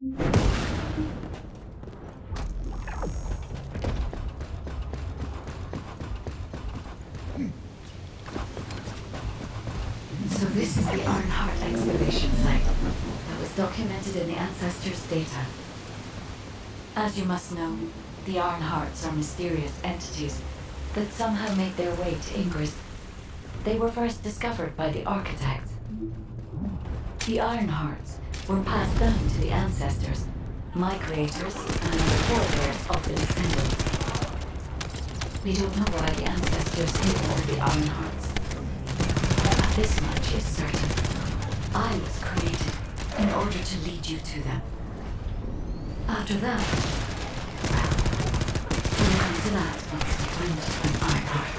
So this is the Arnhart excavation site that was documented in the Ancestors' data. As you must know, the Arnharts are mysterious entities that somehow made their way to Ingress. They were first discovered by the Architects. The Arnharts were passed down to the Ancestors, my creators and the forebears of the Descendants. We don't know why the Ancestors hid all the Arnharts. But this much is certain. I was created in order to lead you to them. After that, well, we'll come to that once we find an Arnhart.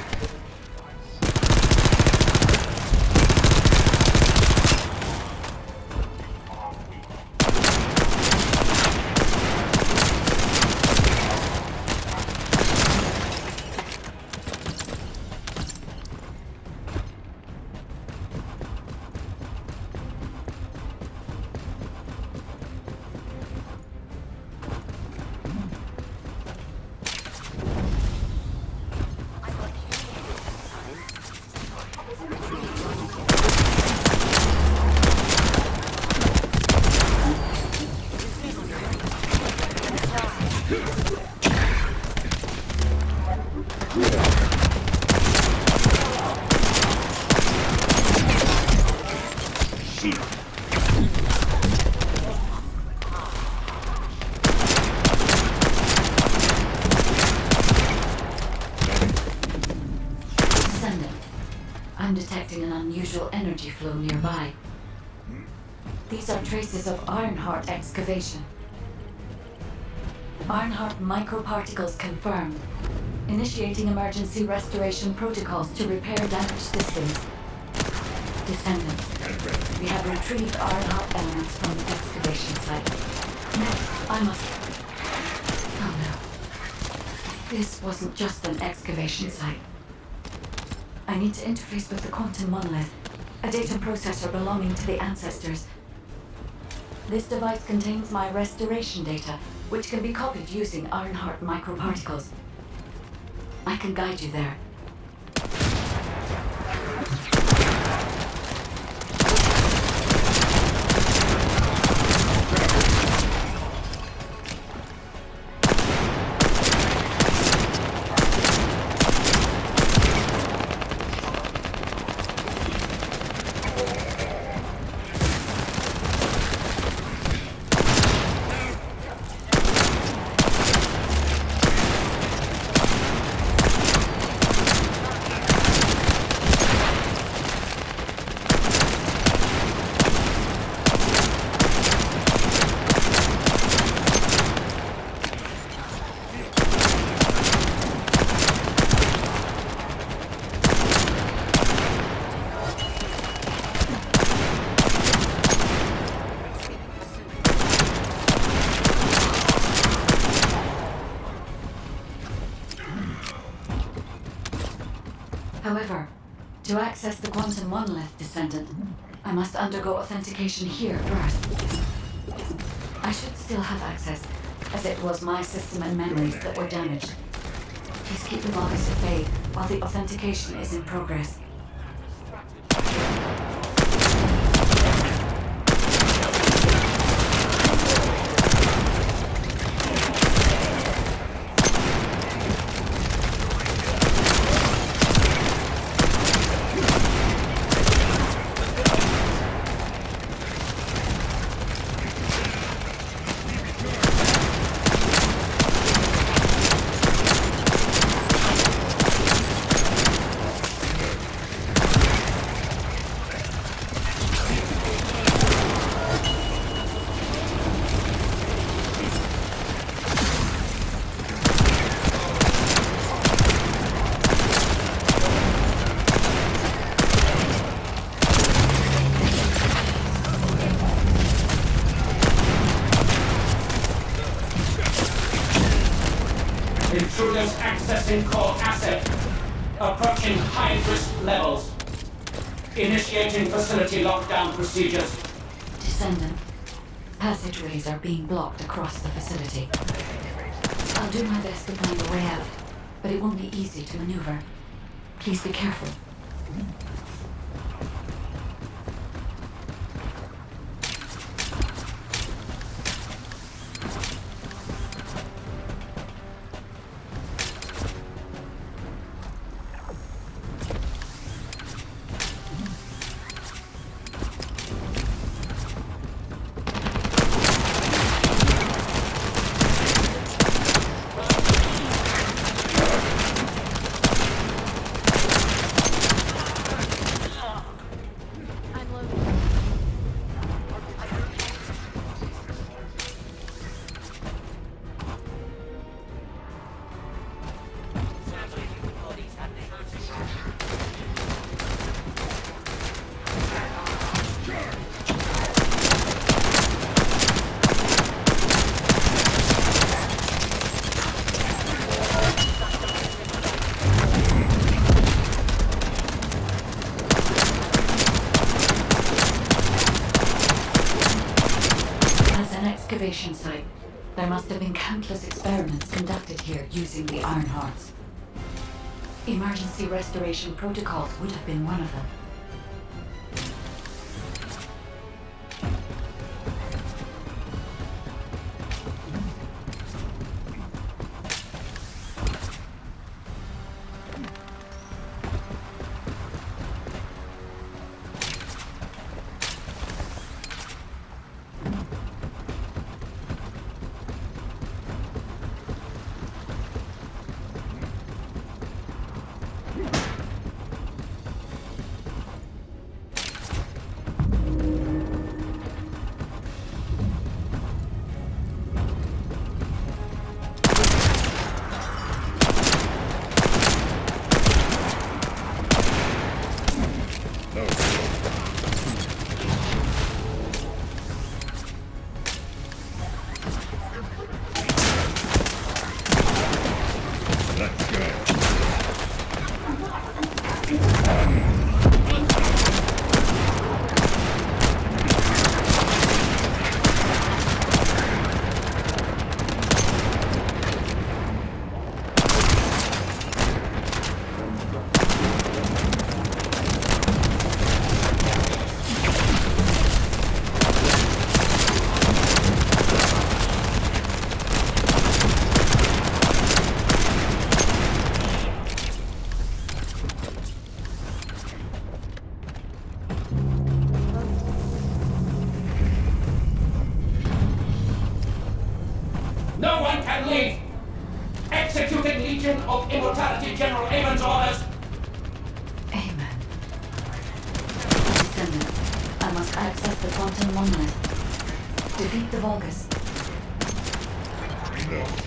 I'm detecting an unusual energy flow nearby. These are traces of Arnhart excavation. Arnhart microparticles confirmed. Initiating emergency restoration protocols to repair damaged systems. Descendant, we have retrieved Arnhart elements from the excavation site. Next, I must... Oh no. This wasn't just an excavation site. I need to interface with the quantum monolith, a data processor belonging to the Ancestors. This device contains my restoration data, which can be copied using Arnhart microparticles. I can guide you there. However, to access the quantum monolith, Descendant, I must undergo authentication here first. I should still have access, as it was my system and memories that were damaged. Please keep the lobbies at bay while the authentication is in progress. Intruders accessing core asset. Approaching high-risk levels. Initiating facility lockdown procedures. Descendant, Passageways are being blocked across the facility. I'll do my best to find a way out, but it won't be easy to maneuver. Please be careful. Excavation site. There must have been countless experiments conducted here using the Iron Hearts. Emergency restoration protocols would have been one of them. No one can leave! Executing Legion of Immortality General Amon's orders! Amen. Descendant, I must access the quantum monolith. Defeat the Vulgus. No.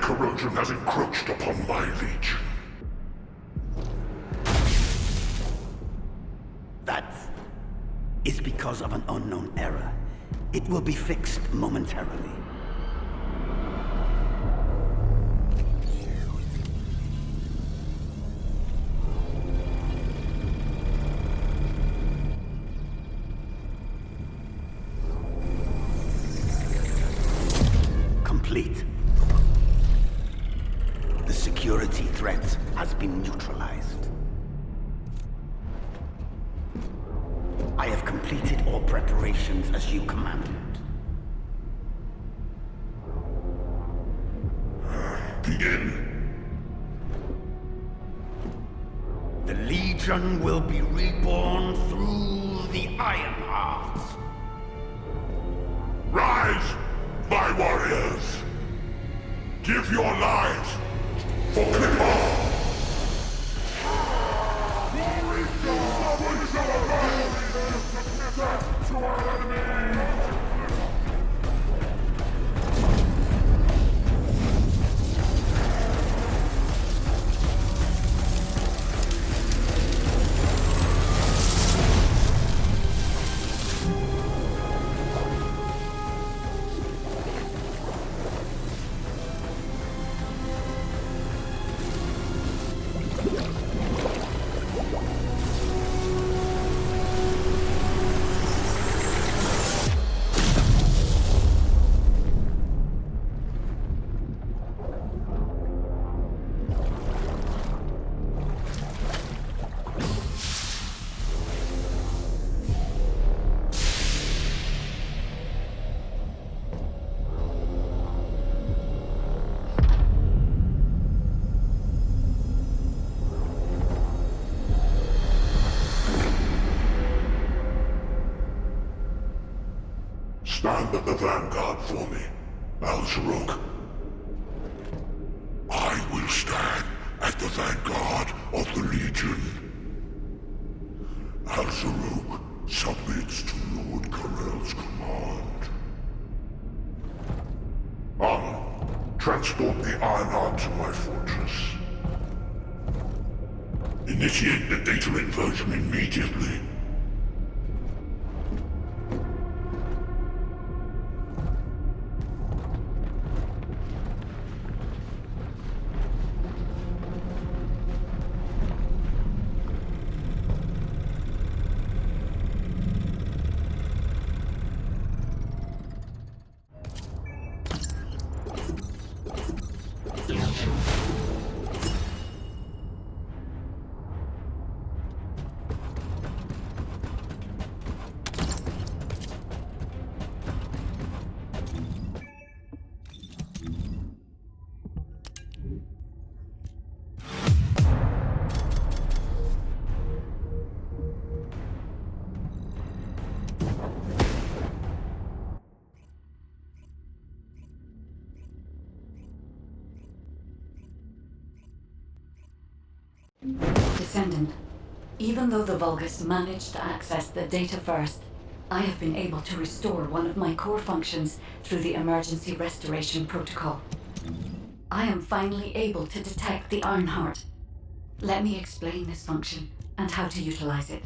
corrosion has encroached upon my legion. That is because of an unknown error. It will be fixed momentarily. Complete. The security threat has been neutralized. I have completed all preparations as you commanded. Begin. The Legion will be reborn through the Ironheart. Rise, my warriors! Give your lives for Clipper! Stand at the vanguard for me, Al-Zaruk. I will stand at the vanguard of the Legion. Al-Zaruk submits to Lord Karel's command. Transport the Ironheart to my fortress. Initiate the data inversion immediately. Descendant, even though the Vulgus managed to access the data first, I have been able to restore one of my core functions through the emergency restoration protocol. I am finally able to detect the Ironheart. Let me explain this function and how to utilize it.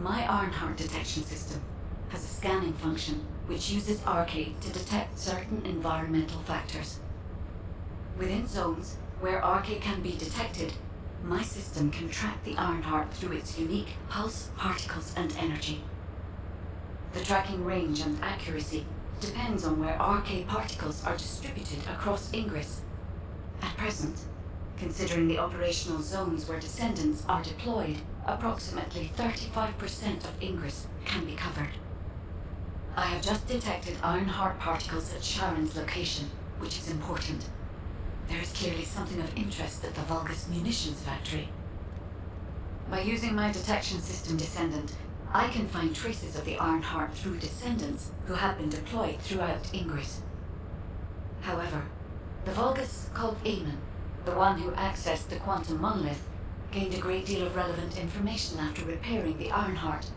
My Ironheart detection system has a scanning function which uses Arcade to detect certain environmental factors. Within zones where Arcade can be detected, my system can track the Ironheart through its unique pulse, particles, and energy. The tracking range and accuracy depends on where Arcade particles are distributed across Ingress. At present, considering the operational zones where Descendants are deployed, approximately 35% of Ingress can be covered. I have just detected Ironheart particles at Sharon's location, which is important. There is clearly something of interest at the Vulgus munitions factory. By using my detection system Descendant, I can find traces of the Ironheart through Descendants who have been deployed throughout Ingress. However, the Vulgus called Eamon, the one who accessed the quantum monolith, gained a great deal of relevant information after repairing the Ironheart.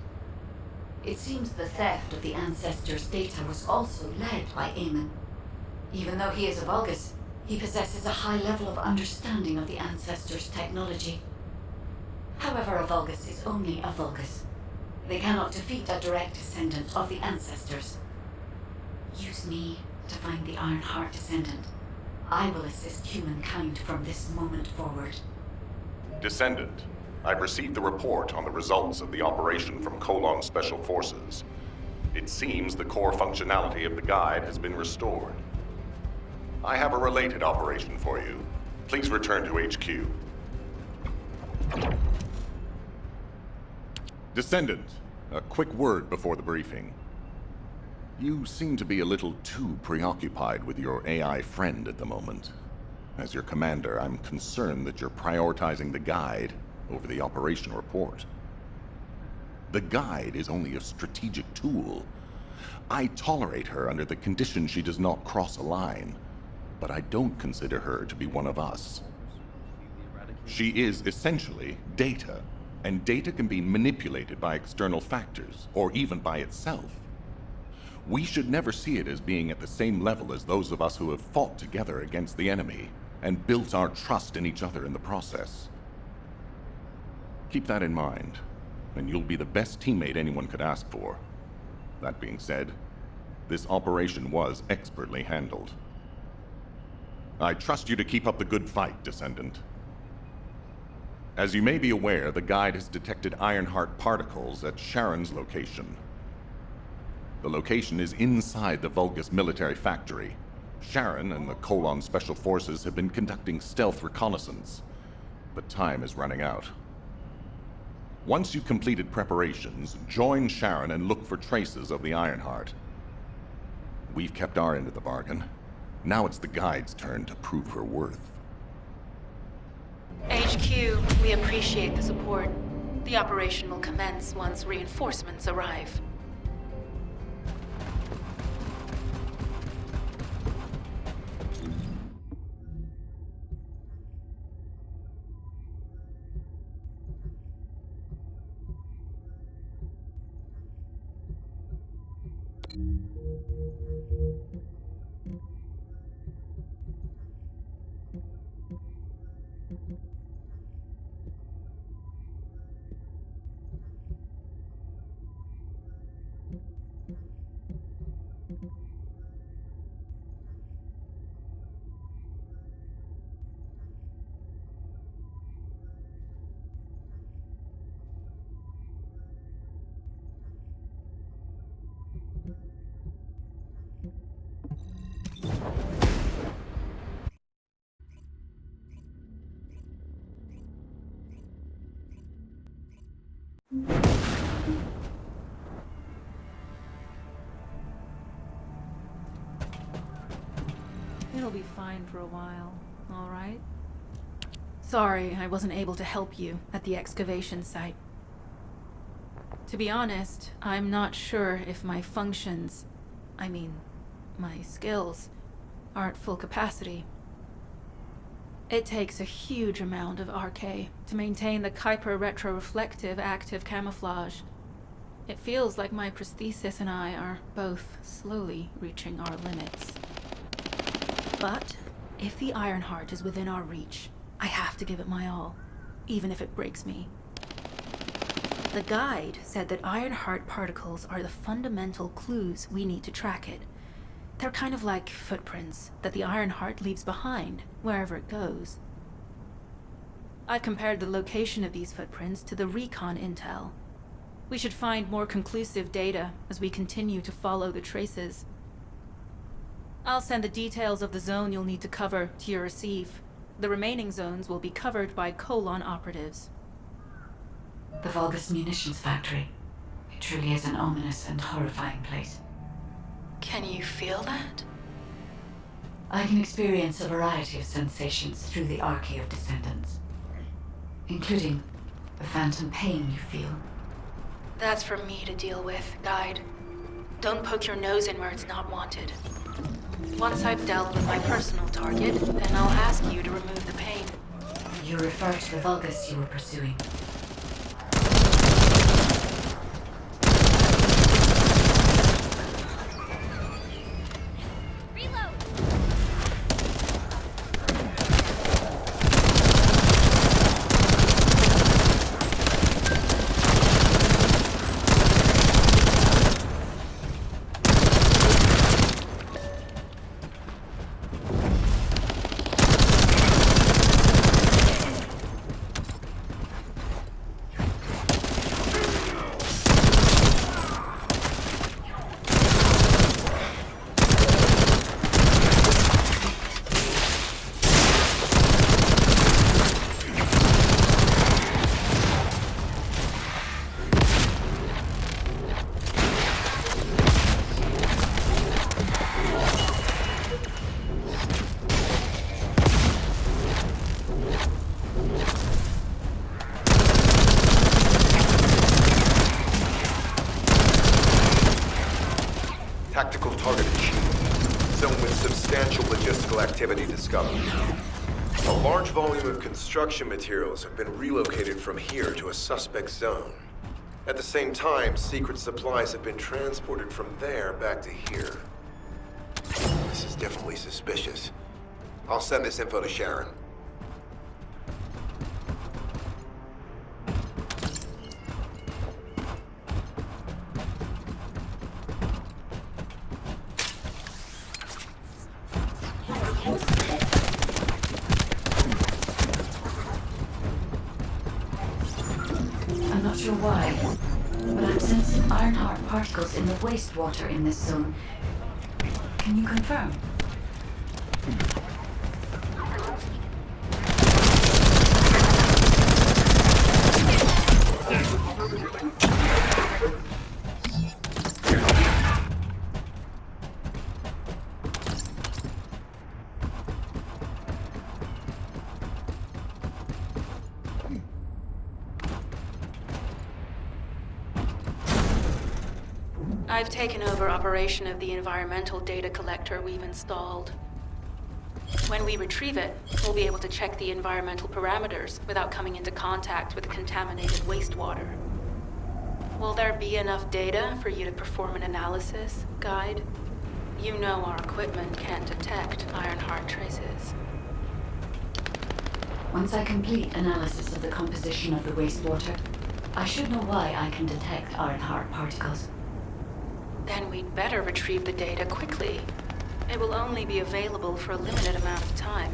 It seems the theft of the Ancestors' data was also led by Eamon. Even though he is a Vulgus, he possesses a high level of understanding of the Ancestors' technology. However, a Vulgus is only a Vulgus. They cannot defeat a direct descendant of the Ancestors. Use me to find the Ironheart descendant. I will assist humankind from this moment forward. Descendant, I've received the report on the results of the operation from Colon Special Forces. It seems the core functionality of the guide has been restored. I have a related operation for you. Please return to HQ. Descendant, a quick word before the briefing. You seem to be a little too preoccupied with your AI friend at the moment. As your commander, I'm concerned that you're prioritizing the guide over the operation report. The guide is only a strategic tool. I tolerate her under the condition she does not cross a line, but I don't consider her to be one of us. She is essentially data, and data can be manipulated by external factors, or even by itself. We should never see it as being at the same level as those of us who have fought together against the enemy, and built our trust in each other in the process. Keep that in mind, and you'll be the best teammate anyone could ask for. That being said, this operation was expertly handled. I trust you to keep up the good fight, Descendant. As you may be aware, the guide has detected Ironheart particles at Sharon's location. The location is inside the Vulgus military factory. Sharon and the Colon Special Forces have been conducting stealth reconnaissance, but time is running out. Once you've completed preparations, join Sharon and look for traces of the Ironheart. We've kept our end of the bargain. Now it's the guide's turn to prove her worth. HQ, we appreciate the support. The operation will commence once reinforcements arrive. It'll be fine for a while, all right? Sorry, I wasn't able to help you at the excavation site. To be honest, I'm not sure if my functions, my skills, are at full capacity. It takes a huge amount of RK to maintain the Kuiper retroreflective active camouflage. It feels like my prosthesis and I are both slowly reaching our limits. But if the Ironheart is within our reach, I have to give it my all, even if it breaks me. The guide said that Ironheart particles are the fundamental clues we need to track it. They're kind of like footprints that the Ironheart leaves behind, wherever it goes. I've compared the location of these footprints to the recon intel. We should find more conclusive data as we continue to follow the traces. I'll send the details of the zone you'll need to cover to your receive. The remaining zones will be covered by Colon operatives. The Vulgus munitions factory. It truly is an ominous and horrifying place. Can you feel that? I can experience a variety of sensations through the archy of Descendants, including the phantom pain you feel. That's for me to deal with, Guide. Don't poke your nose in where it's not wanted. Once I've dealt with my personal target, then I'll ask you to remove the pain. You refer to the Vulgus you were pursuing. Tactical target achieved. Zone with substantial logistical activity discovered. A large volume of construction materials have been relocated from here to a suspect zone. At the same time, secret supplies have been transported from there back to here. This is definitely suspicious. I'll send this info to Sharon. I'm not sure why, but I'm sensing Ironheart particles in the wastewater in this zone. Can you confirm? I've taken over operation of the environmental data collector we've installed. When we retrieve it, we'll be able to check the environmental parameters without coming into contact with contaminated wastewater. Will there be enough data for you to perform an analysis, Guide? You know our equipment can't detect Ironheart traces. Once I complete analysis of the composition of the wastewater, I should know why I can detect Ironheart particles. Then we'd better retrieve the data quickly. It will only be available for a limited amount of time.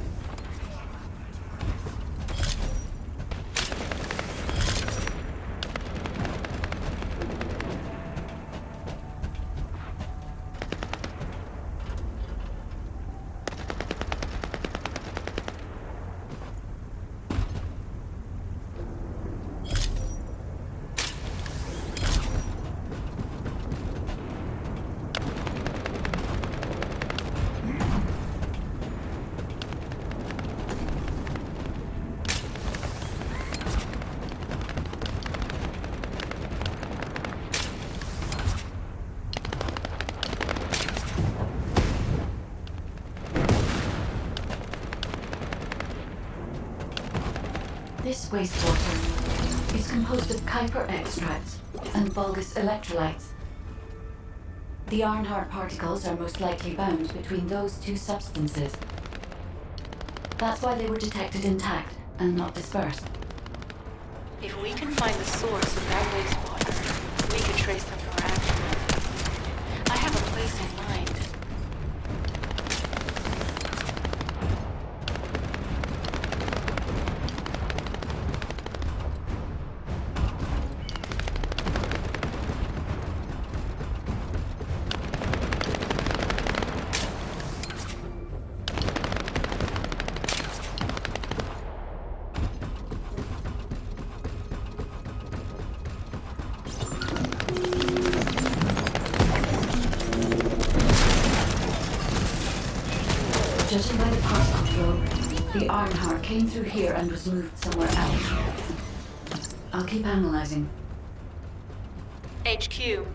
This wastewater is composed of Kuiper extracts and Vulgus electrolytes. The Ironheart particles are most likely bound between those two substances. That's why they were detected intact and not dispersed. If we can find the source of that wastewater, we could trace them more accurately. I have a place in mind. Judging by the particle flow, the Ironheart came through here and was moved somewhere else. I'll keep analyzing. HQ.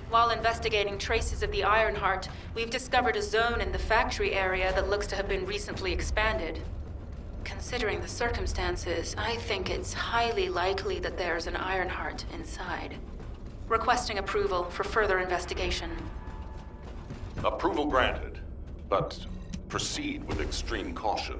While investigating traces of the Ironheart, we've discovered a zone in the factory area that looks to have been recently expanded. Considering the circumstances, I think it's highly likely that there's an Ironheart inside. Requesting approval for further investigation. Approval granted, but proceed with extreme caution.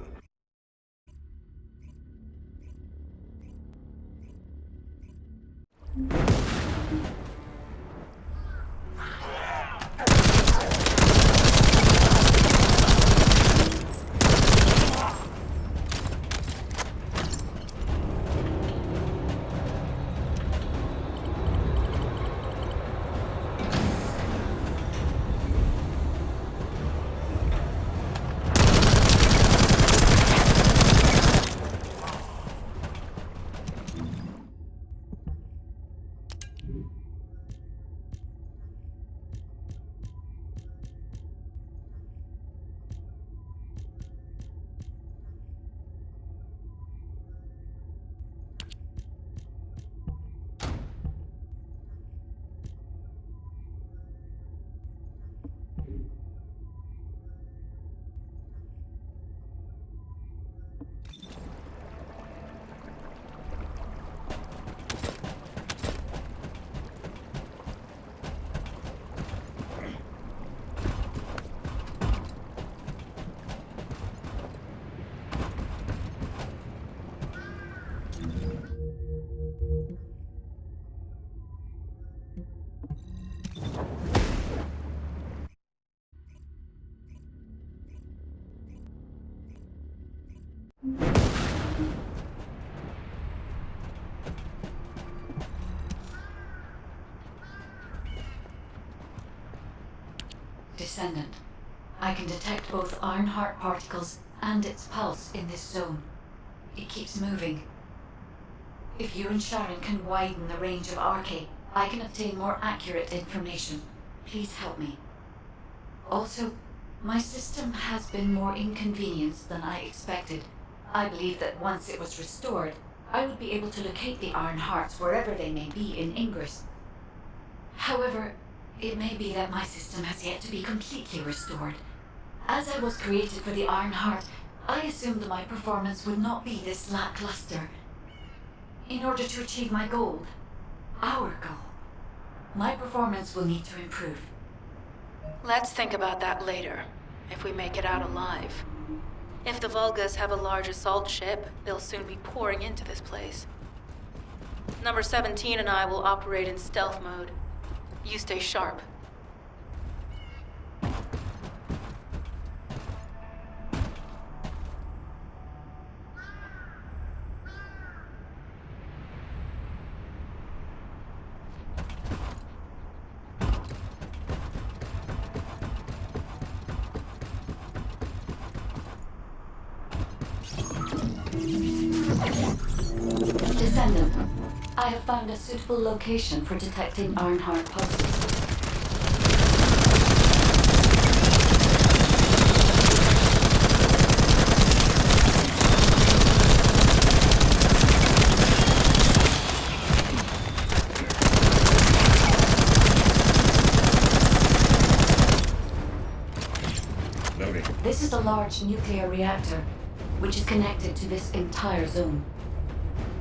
Descendant. I can detect both Ironheart particles and its pulse in this zone. It keeps moving. If you and Sharon can widen the range of Arche, I can obtain more accurate information. Please help me. Also, my system has been more inconvenienced than I expected. I believe that once it was restored, I would be able to locate the Ironhearts wherever they may be in Ingress. However, it may be that my system has yet to be completely restored. As I was created for the Ironheart, I assumed that my performance would not be this lackluster. In order to achieve my goal, our goal, my performance will need to improve. Let's think about that later, if we make it out alive. If the Vulgas have a large assault ship, they'll soon be pouring into this place. Number 17 and I will operate in stealth mode. You stay sharp. Descendant, I have found a suitable location for detecting Ironheart pulses. This is a large nuclear reactor, which is connected to this entire zone.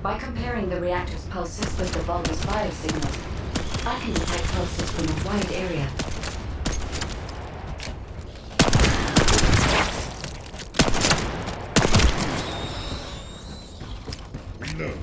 By comparing the reactor's pulses with the Vulgus biosignals, I can detect pulses from a wide area. Reload.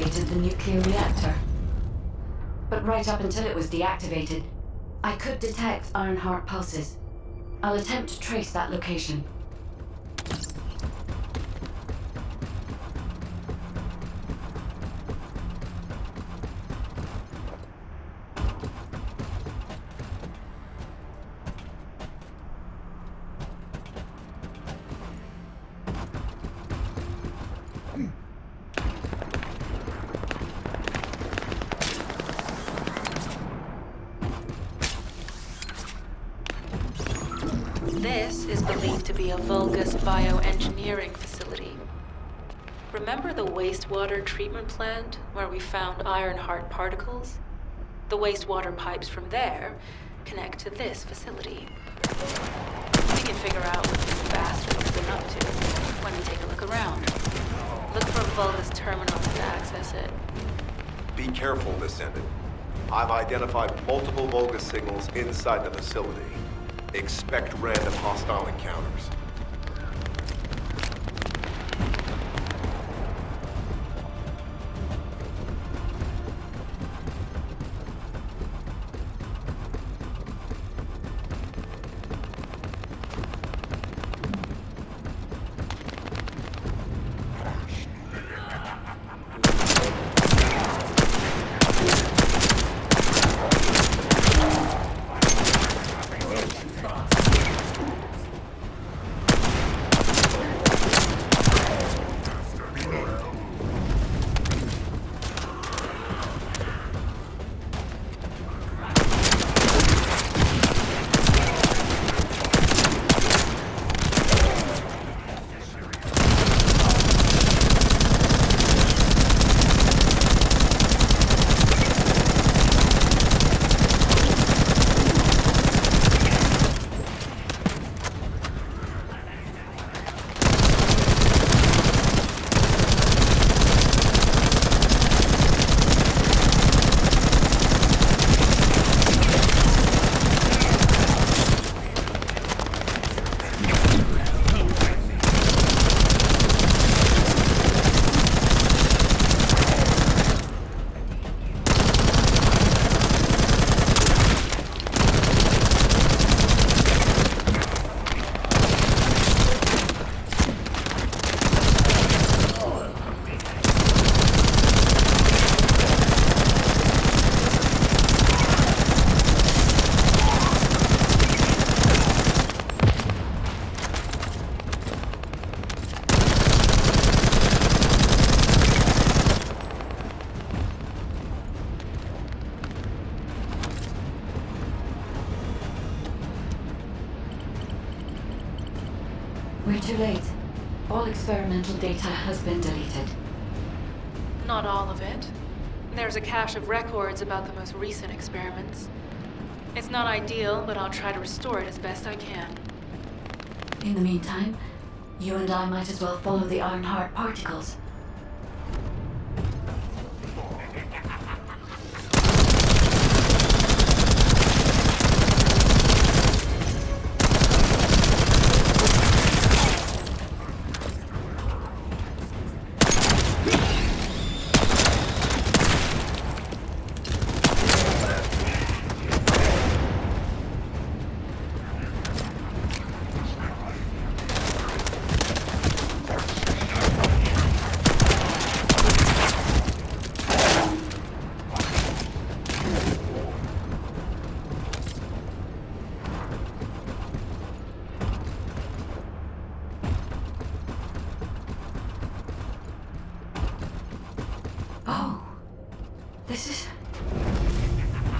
deactivated the nuclear reactor. But right up until it was deactivated, I could detect Ironheart pulses. I'll attempt to trace that location. This is believed to be a Vulgus bioengineering facility. Remember the wastewater treatment plant where we found Ironheart particles? The wastewater pipes from there connect to this facility. We can figure out what these bastards been up to when we take a look around. Look for a Vulgus terminal to access it. Be careful, Descendant. I've identified multiple Vulgus signals inside the facility. Expect random hostile encounters. We're too late. All experimental data has been deleted. Not all of it. There's a cache of records about the most recent experiments. It's not ideal, but I'll try to restore it as best I can. In the meantime, you and I might as well follow the Ironheart particles.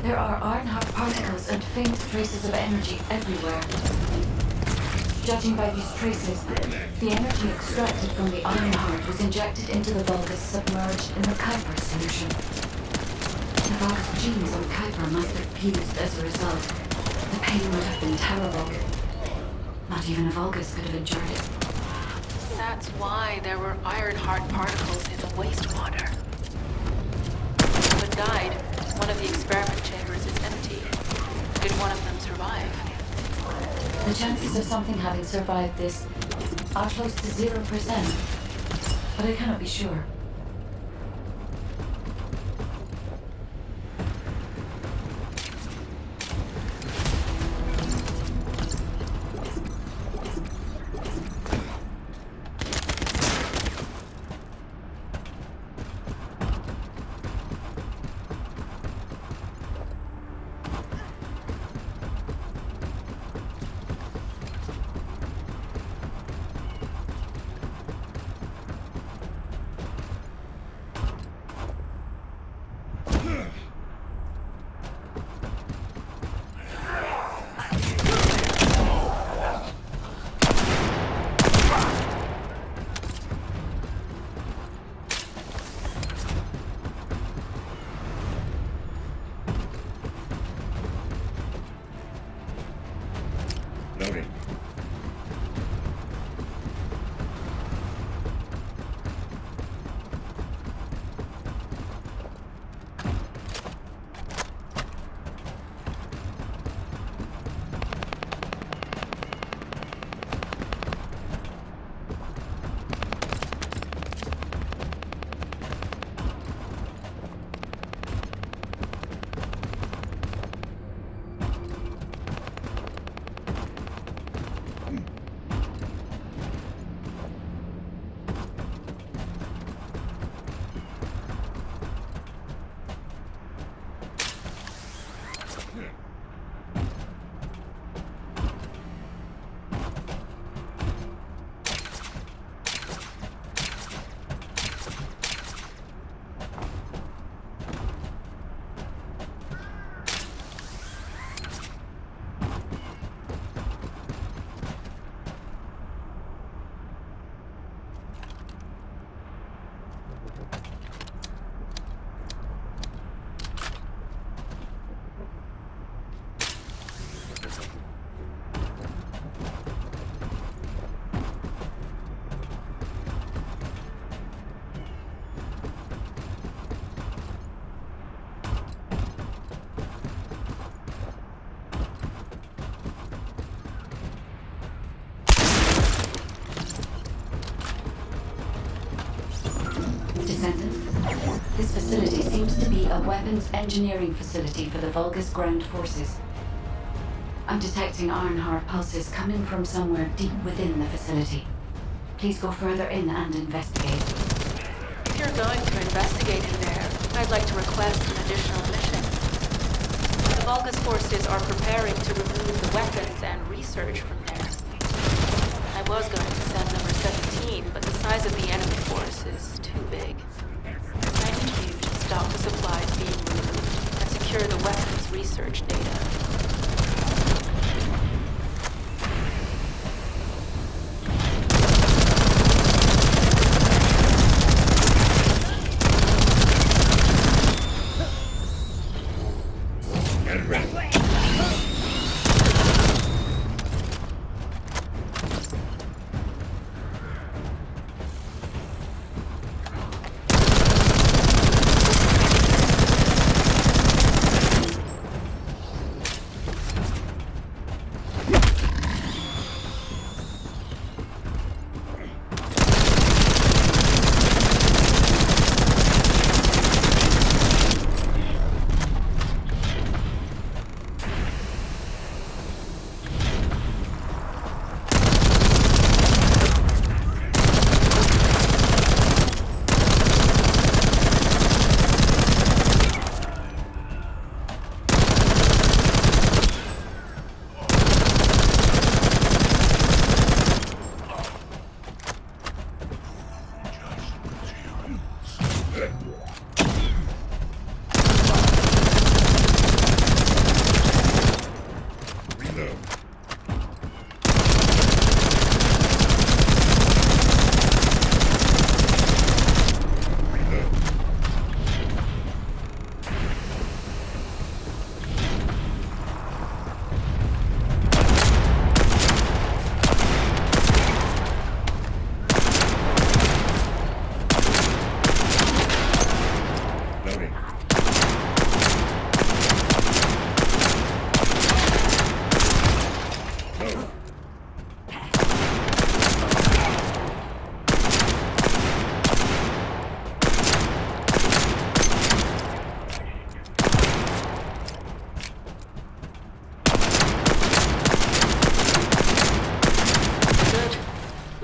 There are Ironheart particles and faint traces of energy everywhere. Judging by these traces, the energy extracted from the Ironheart was injected into the Vulgus submerged in the Kuiper solution. The Vulgus genes on Kuiper must have fused as a result. The pain would have been terrible. Not even a Vulgus could have endured it. That's why there were Ironheart particles in the wastewater. But died. One of the experiment chambers is empty. Did one of them survive? The chances of something having survived this are close to 0%, but I cannot be sure. a weapons engineering facility for the Vulgus ground forces. I'm detecting Ironheart pulses coming from somewhere deep within the facility. Please go further in and investigate. If you're going to investigate in there, I'd like to request an additional mission. The Vulgus forces are preparing to remove the weapons and research from there. I was going to send number 17, but the size of the enemy force is too big. I need you to stop the supplies being removed and secure the weapons research data.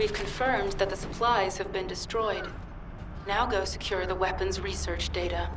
We've confirmed that the supplies have been destroyed. Now go secure the weapons research data.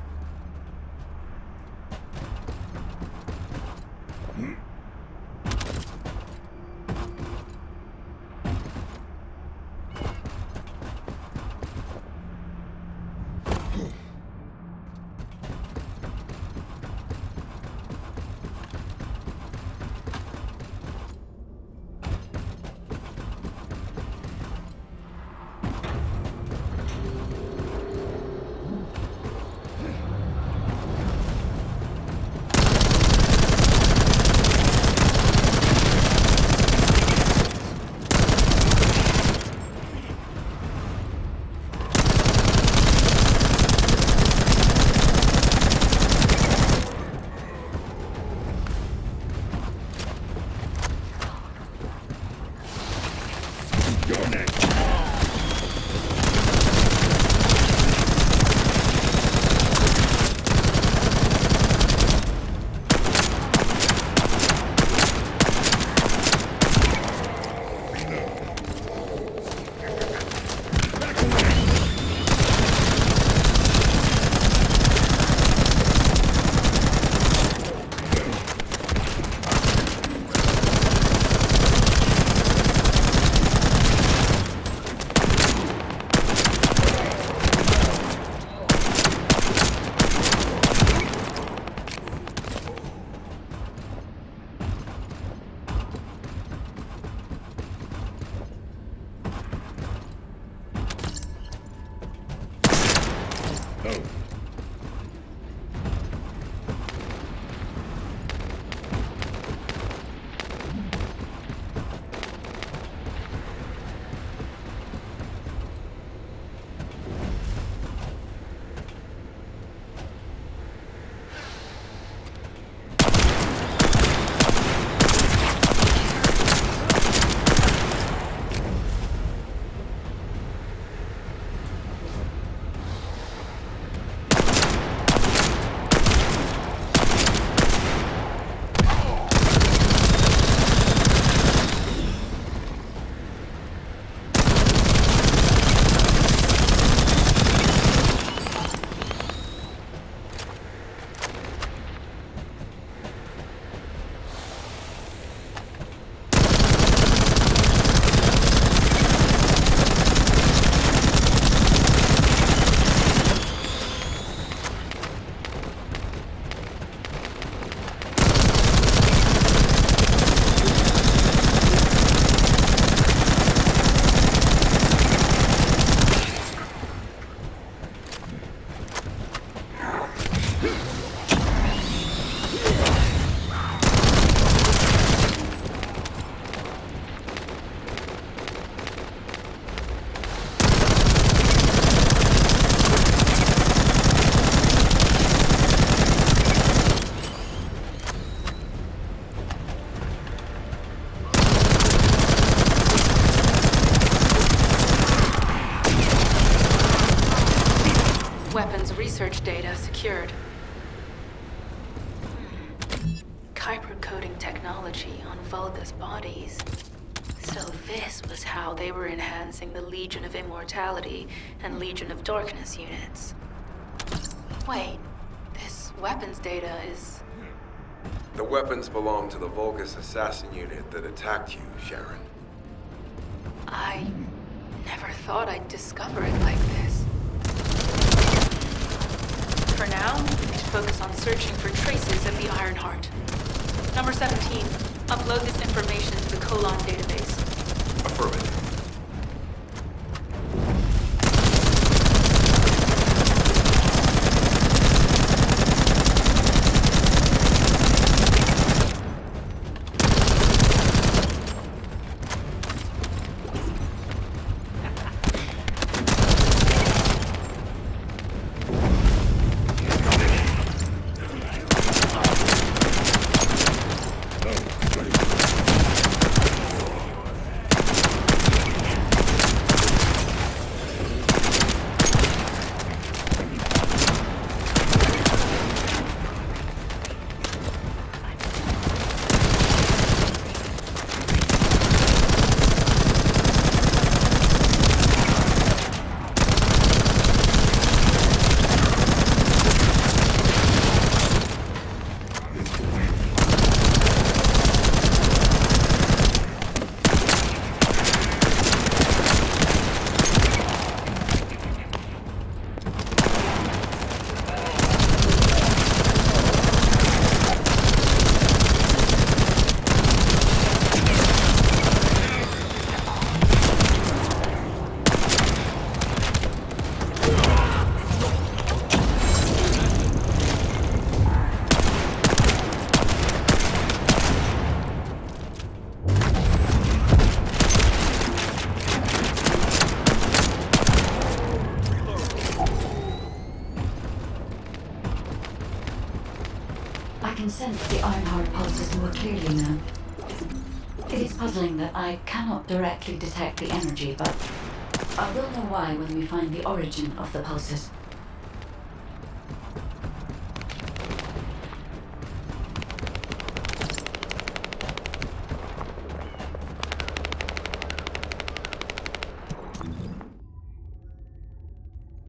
secured. Kyber coding technology on Vulga's bodies. So this was how they were enhancing the Legion of Immortality and Legion of Darkness units. Wait, this weapons data is... The weapons belong to the Vulgus assassin unit that attacked you, Sharon. I never thought I'd discover it like this. For now, we should focus on searching for traces of the Ironheart. Number 17, upload this information to the Colon database. Affirmative. I can sense the Ironheart pulses more clearly now. It is puzzling that I cannot directly detect the energy, but I will know why when we find the origin of the pulses.